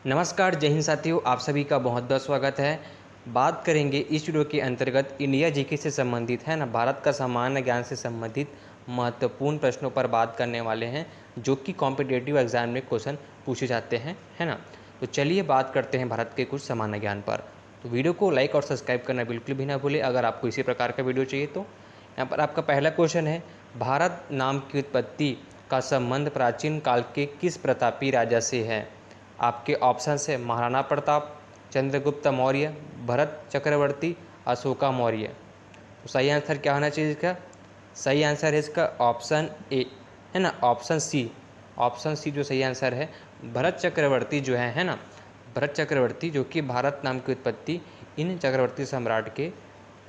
नमस्कार, जय हिंद साथियों, आप सभी का बहुत बहुत स्वागत है। बात करेंगे इस वीडियो के अंतर्गत इंडिया जीके से संबंधित है ना, भारत का सामान्य ज्ञान से संबंधित महत्वपूर्ण प्रश्नों पर बात करने वाले हैं जो कि कॉम्पिटिटिव एग्जाम में क्वेश्चन पूछे जाते हैं, है ना। तो चलिए बात करते हैं भारत के कुछ सामान्य ज्ञान पर। तो वीडियो को लाइक और सब्सक्राइब करना बिल्कुल भी ना भूलें अगर आपको इसी प्रकार का वीडियो चाहिए तो। यहाँ पर आपका पहला क्वेश्चन है, भारत नाम की उत्पत्ति का संबंध प्राचीन काल के किस प्रतापी राजा से है। आपके ऑप्शन है महाराणा प्रताप, चंद्रगुप्त मौर्य, भरत चक्रवर्ती, अशोका मौर्य। तो सही आंसर क्या होना चाहिए इसका? सही आंसर है इसका ऑप्शन ए, है ना, ऑप्शन सी। ऑप्शन सी जो सही आंसर है, भरत चक्रवर्ती जो है ना, भरत चक्रवर्ती, जो कि भारत नाम की उत्पत्ति इन चक्रवर्ती सम्राट के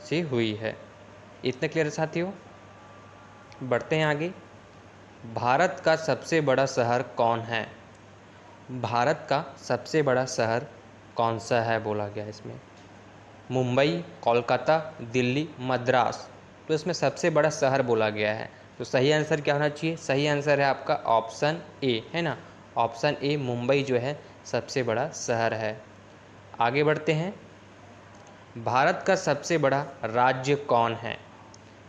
से हुई है। इतने क्लियर साथियों। बढ़ते हैं आगे। भारत का सबसे बड़ा शहर कौन है? भारत का सबसे बड़ा शहर कौन सा है बोला गया इसमें। मुंबई, कोलकाता, दिल्ली, मद्रास। तो इसमें सबसे बड़ा शहर बोला गया है। तो सही आंसर क्या होना चाहिए? सही आंसर है आपका ऑप्शन ए, है ना, ऑप्शन ए, मुंबई जो है सबसे बड़ा शहर है। आगे बढ़ते हैं। भारत का सबसे बड़ा राज्य कौन है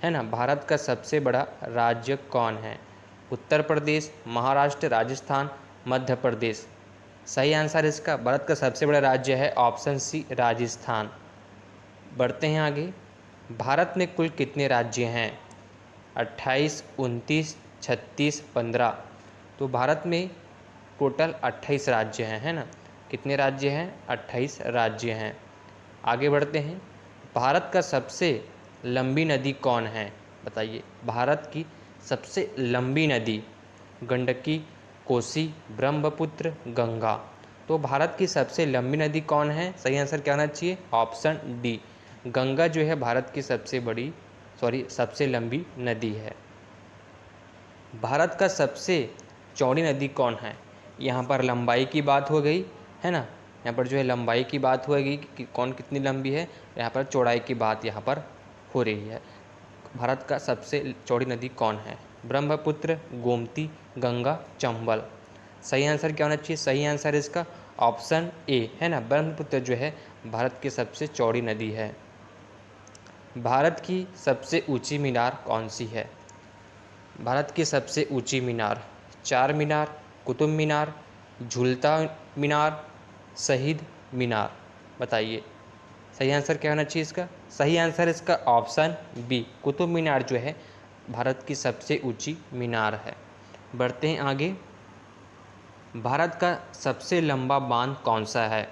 ना, भारत का सबसे बड़ा राज्य कौन है? उत्तर प्रदेश, महाराष्ट्र, राजस्थान, मध्य प्रदेश। सही आंसर इसका भारत का सबसे बड़ा राज्य है ऑप्शन सी, राजस्थान। बढ़ते हैं आगे। भारत में कुल कितने राज्य हैं? 28, 29, 36, 15। तो भारत में टोटल 28 राज्य हैं, है ना। कितने राज्य हैं? 28 राज्य हैं। आगे बढ़ते हैं। भारत का सबसे लंबी नदी कौन है? बताइए। भारत की सबसे लंबी नदी गंडकी, कोसी, ब्रह्मपुत्र, गंगा। तो भारत की सबसे लंबी नदी कौन है? सही आंसर क्या होना चाहिए? ऑप्शन डी, गंगा जो है भारत की सबसे लंबी नदी है। भारत का सबसे चौड़ी नदी कौन है? यहाँ पर लंबाई की बात हो गई, है ना। यहाँ पर जो है लंबाई की बात होगी कि कौन कितनी लंबी है, यहाँ पर चौड़ाई की बात यहाँ पर हो रही है। भारत का सबसे चौड़ी नदी कौन है? ब्रह्मपुत्र, गोमती, गंगा, चंबल। सही आंसर क्या होना चाहिए? सही आंसर इसका ऑप्शन ए, है ना, ब्रह्मपुत्र जो है भारत की सबसे चौड़ी नदी है। भारत की सबसे ऊंची मीनार कौन सी है? भारत की सबसे ऊंची मीनार, चार मीनार, कुतुब मीनार, झूलता मीनार, शहीद मीनार। बताइए सही आंसर क्या होना चाहिए इसका? सही आंसर इसका ऑप्शन बी, कुतुब मीनार जो है भारत की सबसे ऊंची मीनार है। बढ़ते हैं आगे। भारत का सबसे लंबा बांध कौन सा है?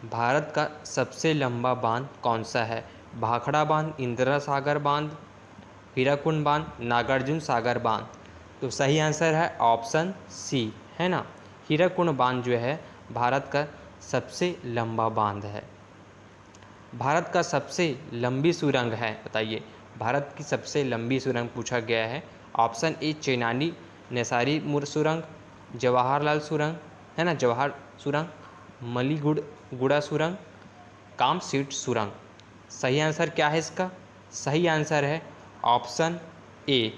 भारत का सबसे लंबा बांध कौन सा है? भाखड़ा बांध, इंदिरा सागर बांध, हीराकुंड बांध, नागार्जुन सागर बांध। तो सही आंसर है ऑप्शन सी, है ना, हीराकुंड बांध जो है भारत का सबसे लंबा बांध है। भारत का सबसे लंबी सुरंग है, बताइए। भारत की सबसे लंबी सुरंग पूछा गया है। ऑप्शन ए, चेनानी नेसारी मुर सुरंग, जवाहरलाल सुरंग, है ना, जवाहर सुरंग, गुड़ा सुरंग, कामसीट सुरंग। सही आंसर क्या है इसका? सही आंसर है ऑप्शन ए,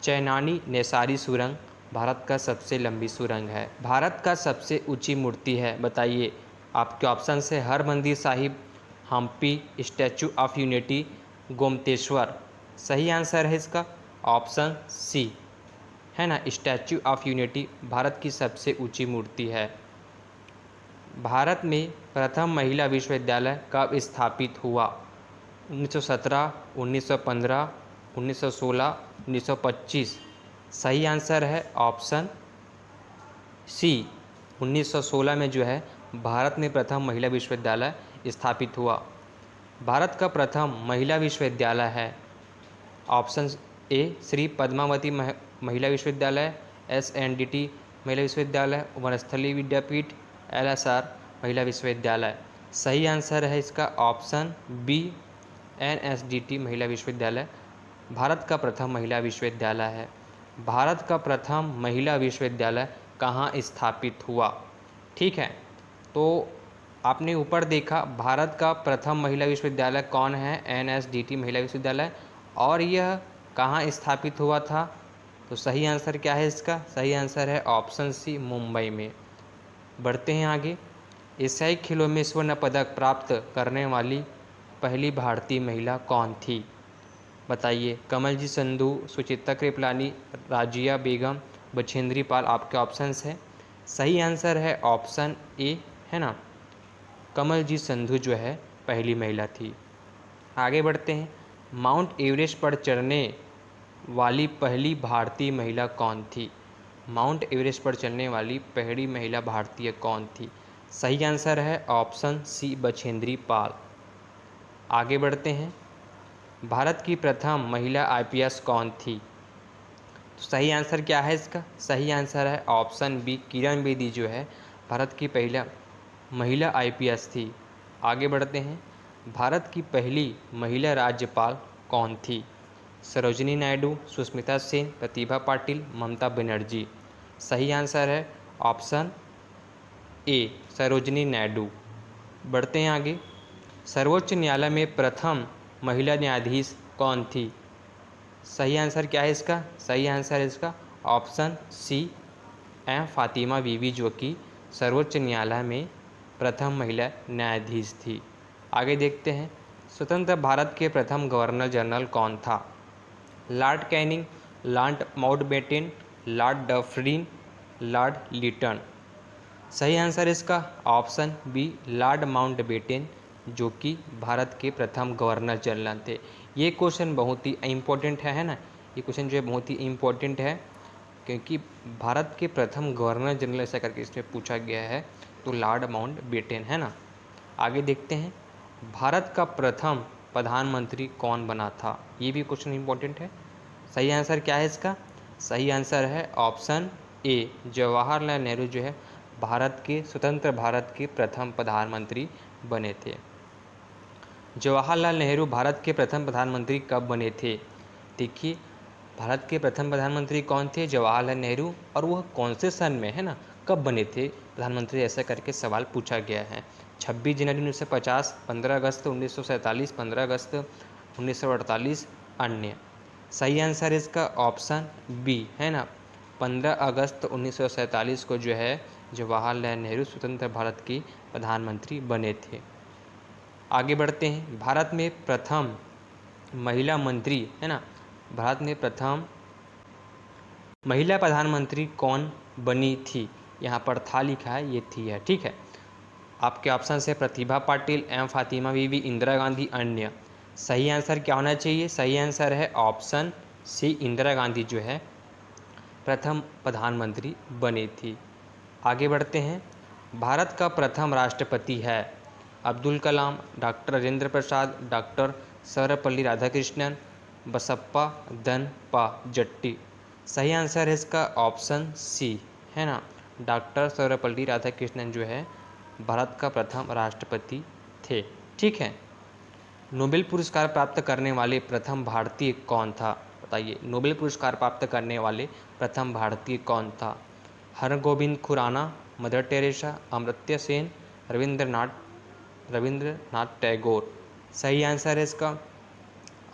चैनानी नेसारी सुरंग भारत का सबसे लंबी सुरंग है। भारत का सबसे ऊंची मूर्ति है, बताइए। आपके ऑप्शन है Harmandir Sahib, Hampi, Statue of Unity, Gommateshwara. सही आंसर है इसका ऑप्शन सी, है ना, स्टैचू ऑफ यूनिटी भारत की सबसे ऊंची मूर्ति है। भारत में प्रथम महिला विश्वविद्यालय कब स्थापित हुआ? 1917, 1915, 1916, 1925। सही आंसर है ऑप्शन सी, 1916 में जो है भारत में प्रथम महिला विश्वविद्यालय स्थापित हुआ। भारत का प्रथम महिला विश्वविद्यालय है ऑप्शन ए, श्री पद्मावती महिला विश्वविद्यालय, SNDT महिला विश्वविद्यालय, वनस्थली विद्यापीठ, LSR महिला विश्वविद्यालय। सही आंसर है इसका ऑप्शन बी, NSDT महिला विश्वविद्यालय भारत का प्रथम महिला विश्वविद्यालय है। भारत का प्रथम महिला विश्वविद्यालय कहाँ स्थापित हुआ? ठीक है, तो आपने ऊपर देखा भारत का प्रथम महिला विश्वविद्यालय कौन है? NSDT महिला विश्वविद्यालय। और यह कहाँ स्थापित हुआ था? तो सही आंसर क्या है इसका? सही आंसर है ऑप्शन सी, मुंबई में। बढ़ते हैं आगे। एशियाई खेलों में स्वर्ण पदक प्राप्त करने वाली पहली भारतीय महिला कौन थी? बताइए। कमलजीत संधू, सुचित्रा कृपलानी, राजिया बेगम, बछेंद्री पाल आपके ऑप्शंस है। सही आंसर है ऑप्शन ए, है ना, कमलजीत संधू जो है पहली महिला थी। आगे बढ़ते हैं। माउंट एवरेस्ट पर चढ़ने वाली पहली भारतीय महिला कौन थी? माउंट एवरेस्ट पर चढ़ने वाली पहली महिला भारतीय कौन थी? सही आंसर है ऑप्शन सी, बछेंद्री पाल। आगे बढ़ते हैं। भारत की प्रथम महिला आईपीएस कौन थी? तो सही आंसर क्या है इसका? सही आंसर है ऑप्शन बी, किरण बेदी जो है भारत की पहला महिला आईपीएस थी। आगे बढ़ते हैं। भारत की पहली महिला राज्यपाल कौन थी? सरोजिनी नायडू, सुष्मिता सेन, प्रतिभा पाटिल, ममता बनर्जी। सही आंसर है ऑप्शन ए, सरोजिनी नायडू। बढ़ते हैं आगे। सर्वोच्च न्यायालय में प्रथम महिला न्यायाधीश कौन थी? सही आंसर क्या है इसका? सही आंसर है इसका ऑप्शन सी, एम फातिमा बीवी, जो कि सर्वोच्च न्यायालय में प्रथम महिला न्यायाधीश थी। आगे देखते हैं। स्वतंत्र भारत के प्रथम गवर्नर जनरल कौन था? Lord Canning, Lord Mountbatten, Lord Dufferin, Lord Lytton. सही आंसर इसका ऑप्शन बी, लॉर्ड माउंटबेटन, जो कि भारत के प्रथम गवर्नर जनरल थे। ये क्वेश्चन बहुत ही इम्पोर्टेंट है ना, ये क्वेश्चन जो है बहुत ही इम्पोर्टेंट है, क्योंकि भारत के प्रथम गवर्नर जनरल ऐसा करके इसमें पूछा गया है, तो लॉर्ड माउंटबेटन, है ना। आगे देखते हैं। भारत का प्रथम प्रधानमंत्री कौन बना था? ये भी क्वेश्चन इम्पोर्टेंट है। सही आंसर क्या है इसका? सही आंसर है ऑप्शन ए, जवाहरलाल नेहरू जो है भारत के स्वतंत्र भारत के प्रथम प्रधानमंत्री बने थे। जवाहरलाल नेहरू भारत के प्रथम प्रधानमंत्री कब बने थे? देखिए, भारत के प्रथम प्रधानमंत्री कौन थे? जवाहरलाल नेहरू। और वह कौन से सन में, है ना, कब बने थे प्रधानमंत्री, ऐसा करके सवाल पूछा गया है। 26 जनवरी 1950, 15 अगस्त 1947, 15 अगस्त 1948, अन्य। सही आंसर इसका ऑप्शन बी, है ना, 15 अगस्त 1947 को जो है जवाहरलाल नेहरू स्वतंत्र भारत के प्रधानमंत्री बने थे। आगे बढ़ते हैं। भारत में प्रथम महिला मंत्री, है ना, भारत में प्रथम महिला प्रधानमंत्री कौन बनी थी? यहाँ पर था लिखा है, ये थी है, ठीक है। आपके ऑप्शन है प्रतिभा पाटिल, एम फातिमा बीवी, इंदिरा गांधी, अन्य। सही आंसर क्या होना चाहिए? सही आंसर है ऑप्शन सी, इंदिरा गांधी जो है प्रथम प्रधानमंत्री बनी थी। आगे बढ़ते हैं। भारत का प्रथम राष्ट्रपति है अब्दुल कलाम, डॉक्टर राजेंद्र प्रसाद, डॉक्टर सर्वपल्ली राधाकृष्णन, बसप्पा दनपा जट्टी। सही आंसर है इसका ऑप्शन सी, है ना, डॉक्टर सर्वपल्ली राधाकृष्णन जो है भारत का प्रथम राष्ट्रपति थे, ठीक है। नोबेल पुरस्कार प्राप्त करने वाले प्रथम भारतीय कौन था? बताइए, नोबेल पुरस्कार प्राप्त करने वाले प्रथम भारतीय कौन था? Hargobind Khorana, Mother Teresa, Amartya Sen, Rabindranath Tagore. सही आंसर है इसका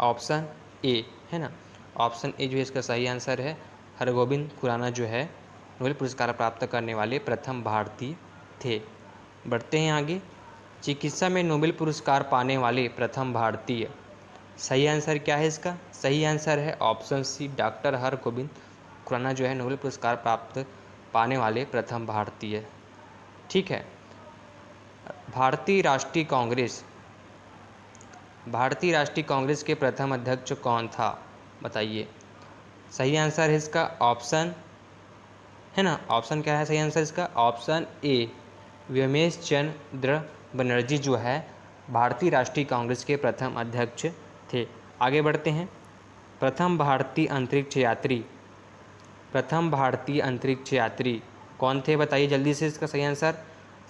ऑप्शन ए, है ना, ऑप्शन ए जो है इसका सही आंसर है। हरगोविंद खुराना जो है नोबेल पुरस्कार प्राप्त करने वाले प्रथम भारतीय थे। बढ़ते हैं आगे। चिकित्सा में नोबेल पुरस्कार पाने वाले प्रथम भारतीय, सही आंसर क्या है इसका? सही आंसर है option C, doctor Hargobind Khorana जो है नोबेल पुरस्कार प्राप्त पाने वाले प्रथम भारतीय, ठीक है। भारतीय राष्ट्रीय कांग्रेस के प्रथम अध्यक्ष कौन था? बताइए। सही आंसर है इसका ऑप्शन, है ना, ऑप्शन क्या है सही आंसर इसका? ऑप्शन ए, व्योमेश चंद्र बनर्जी जो है भारतीय राष्ट्रीय कांग्रेस के प्रथम अध्यक्ष थे। आगे बढ़ते हैं। प्रथम भारतीय अंतरिक्ष यात्री कौन थे? बताइए जल्दी से इसका सही आंसर।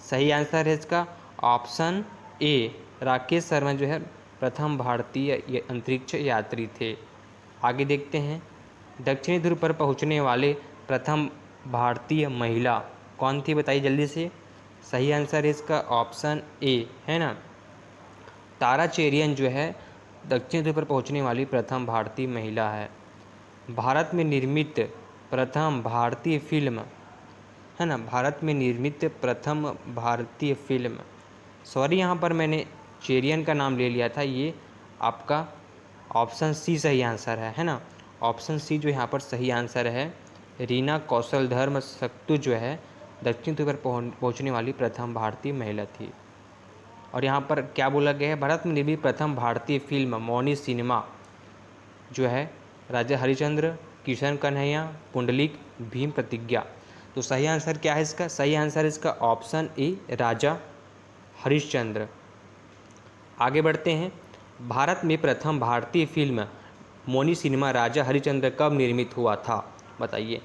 सही आंसर है इसका ऑप्शन ए, राकेश शर्मा जो है प्रथम भारतीय अंतरिक्ष यात्री थे। आगे देखते हैं। दक्षिणी ध्रुव पर पहुंचने वाले प्रथम भारतीय महिला कौन थी? बताइए जल्दी से। सही आंसर है इसका ऑप्शन ए, है ना, तारा चेरियन जो है दक्षिणी ध्रुव पर पहुंचने वाली प्रथम भारतीय महिला है। भारत में निर्मित प्रथम भारतीय फिल्म है ना, भारत में निर्मित प्रथम भारतीय फिल्म, सॉरी यहाँ पर मैंने चेरियन का नाम ले लिया था, ये आपका ऑप्शन सी सही आंसर है ना। ऑप्शन सी जो यहाँ पर सही आंसर है। रीना कौशल धर्म सक्तु जो है दक्षिण ध्रुव पर पहुँचने वाली प्रथम भारतीय महिला थी। और यहाँ पर क्या बोला गया है, भारत में निर्मित प्रथम भारतीय फिल्म मौनी सिनेमा जो है राजा हरिश्चंद्र, किशन कन्हैया, पुंडलिक, भीम प्रतिज्ञा। तो सही आंसर क्या है इसका, सही आंसर इसका ऑप्शन ए राजा हरिश्चंद्र। आगे बढ़ते हैं। भारत में प्रथम भारतीय फिल्म मौनी सिनेमा राजा हरिश्चंद्र कब निर्मित हुआ था, बताइए।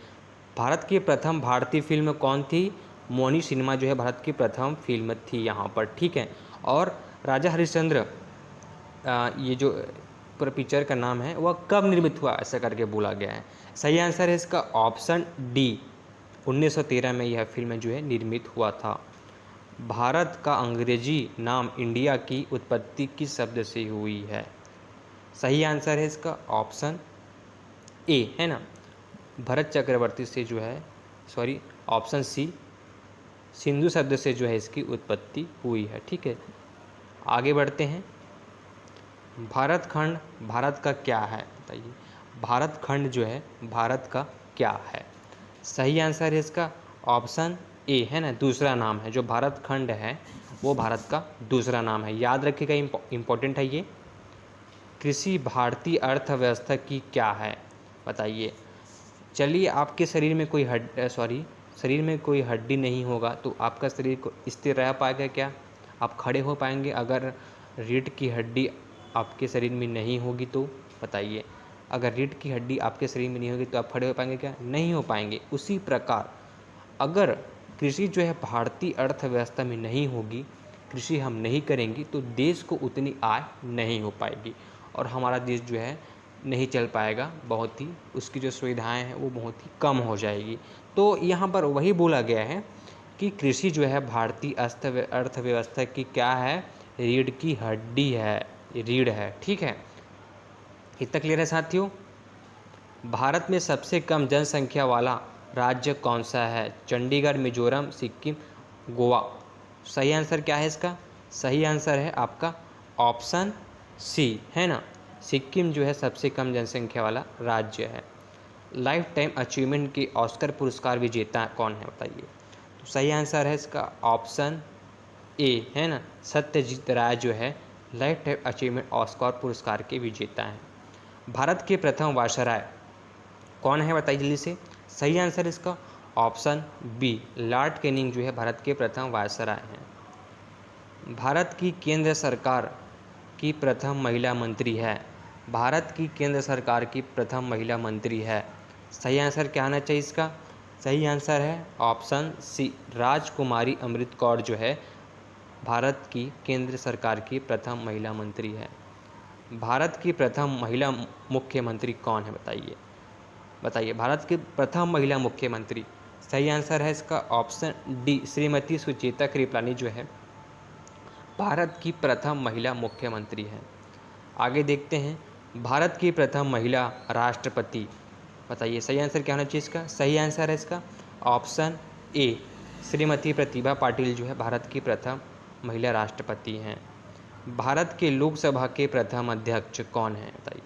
भारत की प्रथम भारतीय फिल्म कौन थी, मौनी सिनेमा जो है भारत की प्रथम फिल्म थी यहाँ पर, ठीक है। और राजा हरिश्चंद्र ये जो पूरा पिक्चर का नाम है वह कब निर्मित हुआ ऐसा करके बोला गया है। सही आंसर है इसका ऑप्शन डी, 1913 में यह फिल्म जो है निर्मित हुआ था। भारत का अंग्रेजी नाम इंडिया की उत्पत्ति किस शब्द से हुई है, सही आंसर है इसका ऑप्शन ए, है ना, भरत चक्रवर्ती से जो है, सॉरी ऑप्शन सी, सिंधु शब्द से जो है इसकी उत्पत्ति हुई है, ठीक है। आगे बढ़ते हैं। भारत खंड भारत का क्या है, बताइए। भारत खंड जो है भारत का क्या है, सही आंसर है इसका ऑप्शन ए, है ना, दूसरा नाम है। जो भारत खंड है वो भारत का दूसरा नाम है, याद रखिएगा, इम्पोर्टेंट है ये। कृषि भारतीय अर्थव्यवस्था की क्या है, बताइए। चलिए, आपके शरीर में कोई शरीर में कोई हड्डी नहीं होगा तो आपका शरीर को स्थिर रह पाएगा क्या, आप खड़े हो पाएंगे अगर रीढ़ की हड्डी आपके शरीर में नहीं होगी तो, बताइए। अगर रीढ़ की हड्डी आपके शरीर में नहीं होगी तो आप खड़े हो पाएंगे क्या, नहीं हो पाएंगे। उसी प्रकार अगर कृषि जो है भारतीय अर्थव्यवस्था में नहीं होगी, कृषि हम नहीं करेंगे तो देश को उतनी आय नहीं हो पाएगी और हमारा देश जो है नहीं चल पाएगा, बहुत ही उसकी जो सुविधाएं हैं वो बहुत ही कम हो जाएगी। तो यहाँ पर वही बोला गया है कि कृषि जो है भारतीय अर्थव्यवस्था की क्या है, रीढ़ की हड्डी है, रीढ़ है, ठीक है। इतना क्लियर है साथियों। भारत में सबसे कम जनसंख्या वाला राज्य कौन सा है, चंडीगढ़, मिजोरम, सिक्किम, गोवा। सही आंसर क्या है इसका, सही आंसर है आपका ऑप्शन सी, है ना, सिक्किम जो है सबसे कम जनसंख्या वाला राज्य है। लाइफ टाइम अचीवमेंट के ऑस्कर पुरस्कार विजेता कौन है, बताइए। तो सही आंसर है इसका ऑप्शन ए, है ना, सत्यजीत राय जो है लाइफ टाइम अचीवमेंट ऑस्कर पुरस्कार के विजेता हैं। भारत के प्रथम वायसराय कौन है, बताइए जल्दी से। सही आंसर इसका ऑप्शन बी, लॉर्ड कैनिंग जो है भारत के प्रथम वायसराय हैं। भारत की केंद्र सरकार की प्रथम महिला मंत्री है, भारत की केंद्र सरकार की प्रथम महिला मंत्री है। सही आंसर क्या आना चाहिए इसका, सही आंसर है ऑप्शन सी, राजकुमारी अमृत कौर जो है भारत की केंद्र सरकार की प्रथम महिला मंत्री है। भारत की प्रथम महिला मुख्यमंत्री कौन है, बताइए। बताइए, भारत की प्रथम महिला मुख्यमंत्री, सही आंसर है इसका ऑप्शन डी, श्रीमती सुचेता कृपलानी जो है भारत की प्रथम महिला मुख्यमंत्री है। आगे देखते हैं। भारत की प्रथम महिला राष्ट्रपति, बताइए। सही आंसर क्या होना चाहिए इसका, सही आंसर है इसका ऑप्शन ए, श्रीमती प्रतिभा पाटिल जो है भारत की प्रथम महिला राष्ट्रपति हैं। भारत के लोकसभा के प्रथम अध्यक्ष कौन है, बताइए।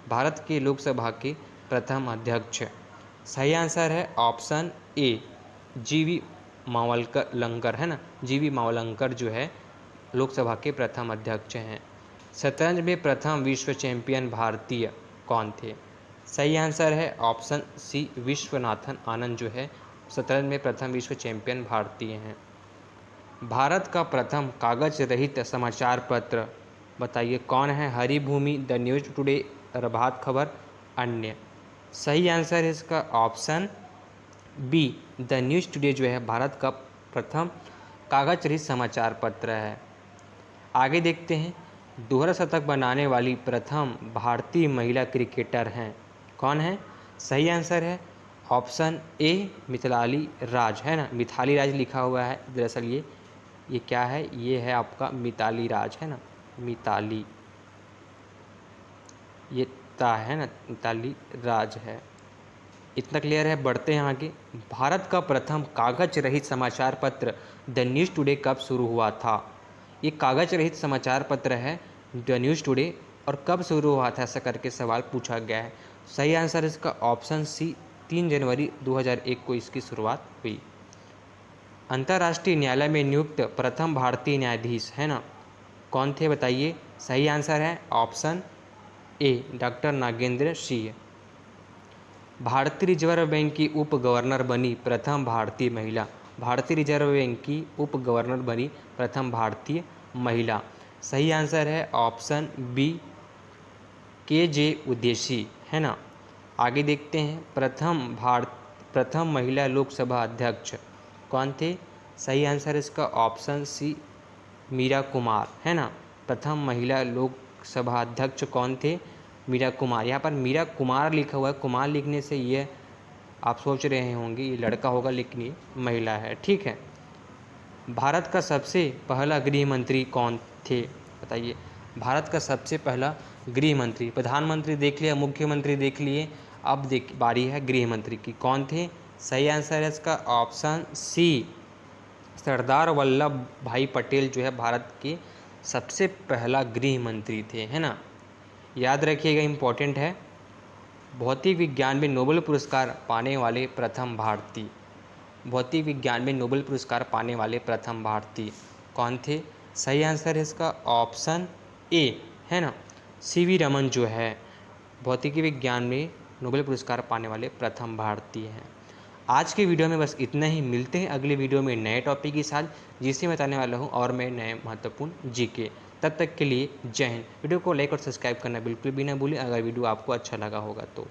भारत के लोकसभा के प्रथम अध्यक्ष, सही आंसर है ऑप्शन ए, जीवी मावलंकर, है ना, जीवी मावलंकर जो है लोकसभा के प्रथम अध्यक्ष हैं। शतरंज में प्रथम विश्व चैंपियन भारतीय कौन थे, सही आंसर है ऑप्शन सी, विश्वनाथन आनंद जो है शतरंज में प्रथम विश्व चैंपियन भारतीय हैं। भारत का प्रथम कागज रहित समाचार पत्र, बताइए कौन है, Haribhoomi, The News Today, Prabhat Khabar, अन्य। सही आंसर है इसका option B, The News Today जो है भारत का प्रथम कागज रहित समाचार पत्र है। आगे देखते हैं। दोहरा शतक बनाने वाली प्रथम भारतीय महिला क्रिकेटर हैं, कौन है, सही आंसर है ऑप्शन ए, मिताली राज, है ना, मिताली राज लिखा हुआ है, दरअसल ये क्या है, ये है आपका मिताली राज, है ना, मिताली, ये ता है ना, मिताली राज है। इतना क्लियर है। बढ़ते हैं आगे। भारत का प्रथम कागज रहित समाचार पत्र द न्यूज़ टुडे कब शुरू हुआ था? ये कागज रहित समाचार पत्र है द न्यूज़ टुडे, और कब शुरू हुआ था ऐसा करके सवाल पूछा गया है। सही आंसर इसका ऑप्शन सी, 3 जनवरी 2001 को इसकी शुरुआत हुई। अंतर्राष्ट्रीय न्यायालय में नियुक्त प्रथम भारतीय न्यायाधीश है ना, कौन थे बताइए? सही आंसर है option A, doctor Nagendra Singh. भारतीय रिजर्व बैंक की उप गवर्नर बनी प्रथम भारतीय महिला। भारतीय रिजर्व बैंक की उप गवर्नर बनी प्रथम भारतीय महिला। सही आंसर है ऑप्शन बी, के उदेशी है ना। आगे देखते हैं। प्रथम महिला लोकसभा अध्यक्ष कौन थे? सही आंसर इसका ऑप्शन सी, मीरा कुमार है ना। प्रथम महिला लोकसभा अध्यक्ष कौन थे? मीरा कुमार। यहाँ पर मीरा कुमार लिखा हुआ है, कुमार लिखने से ये आप सोच रहे होंगे ये लड़का होगा, लेकिन ये महिला है। ठीक है। भारत का सबसे पहला गृह मंत्री कौन थे बताइए? भारत का सबसे पहला गृह मंत्री, प्रधानमंत्री देख लिया, मुख्यमंत्री देख लिए, अब देख बारी है गृह मंत्री की, कौन थे? सही आंसर है इसका ऑप्शन सी, सरदार वल्लभ भाई पटेल जो है भारत के सबसे पहला गृह मंत्री थे, है ना। याद रखिएगा, इम्पोर्टेंट है। भौतिक विज्ञान में नोबेल पुरस्कार पाने वाले प्रथम भारतीय, भौतिक विज्ञान में नोबेल पुरस्कार पाने वाले प्रथम भारतीय कौन थे? सही आंसर है इसका ऑप्शन ए, है ना, सीवी रमन जो है भौतिकी विज्ञान में नोबेल पुरस्कार पाने वाले प्रथम भारतीय हैं। आज के वीडियो में बस इतना ही। मिलते हैं अगले वीडियो में नए टॉपिक के साथ, जिसे बताने वाला हूँ और मैं नए महत्वपूर्ण जीके। तब तक के लिए जय हिंद। वीडियो को लाइक और सब्सक्राइब करना बिल्कुल भी ना भूलें अगर वीडियो आपको अच्छा लगा होगा तो।